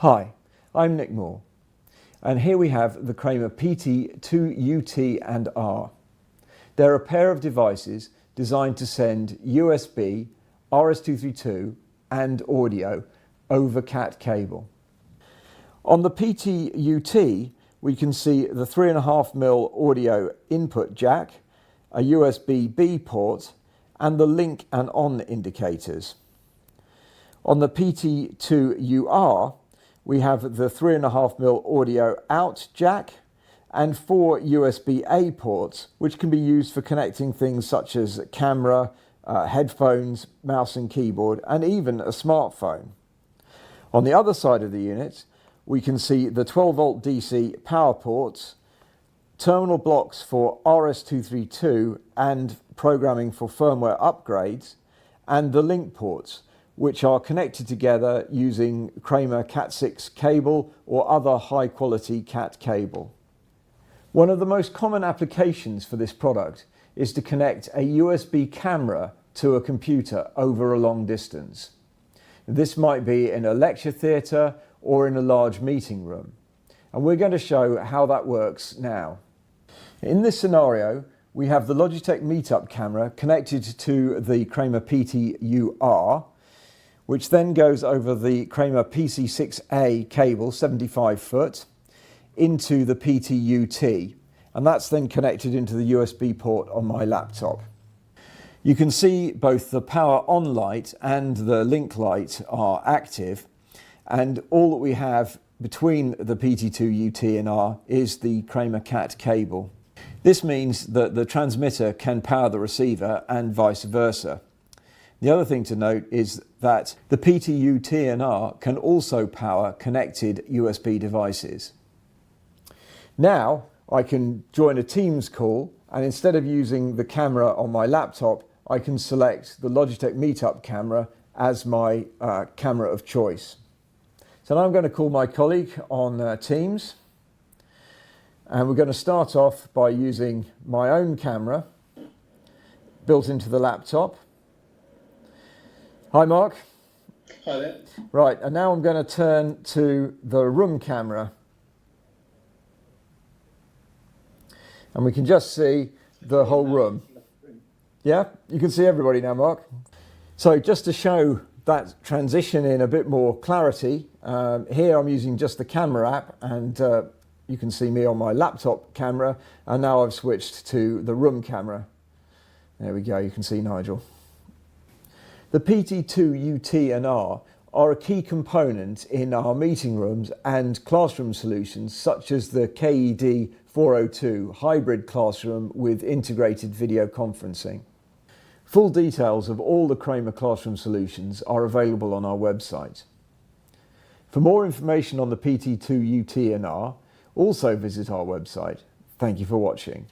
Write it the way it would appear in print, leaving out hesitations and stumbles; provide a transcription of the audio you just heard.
Hi, I'm Nick Moore, and here we have the Kramer PT2UT and R. They're a pair of devices designed to send USB, RS-232 and audio over Cat cable. On the PT-UT, we can see the 3.5mm audio input jack, a USB-B port, and the link and on indicators. On the PT2UR, we have the 3.5mm audio out jack and 4 USB-A ports, which can be used for connecting things such as camera, headphones, mouse and keyboard, and even a smartphone. On the other side of the unit, we can see the 12V DC power ports, terminal blocks for RS-232 and programming for firmware upgrades, and the link ports, which are connected together using Kramer Cat6 cable or other high quality Cat cable. One of the most common applications for this product is to connect a USB camera to a computer over a long distance. This might be in a lecture theatre or in a large meeting room. And we're going to show how that works now. In this scenario, we have the Logitech Meetup camera connected to the Kramer PT-UR, which then goes over the Kramer PC6A cable, 75 foot, into the PT-UT, and that's then connected into the USB port on my laptop. You can see both the power on light and the link light are active, and all that we have between the PT2UT and R is the Kramer Cat cable. This means that the transmitter can power the receiver and vice versa. The other thing to note is that the PT-UT and R can also power connected USB devices. Now I can join a Teams call, and instead of using the camera on my laptop, I can select the Logitech Meetup camera as my camera of choice. So now I'm going to call my colleague on Teams, and we're going to start off by using my own camera built into the laptop. Hi Mark. Hi there. Right, and now I'm going to turn to the room camera. And we can just see the whole room. Yeah, you can see everybody now, Mark. So just to show that transition in a bit more clarity, here I'm using just the camera app, and you can see me on my laptop camera, and now I've switched to the room camera. There we go, you can see Nigel. The PT2UT and R are a key component in our meeting rooms and classroom solutions, such as the KED 402 hybrid classroom with integrated video conferencing. Full details of all the Kramer classroom solutions are available on our website. For more information on the PT2UT and R, also visit our website. Thank you for watching.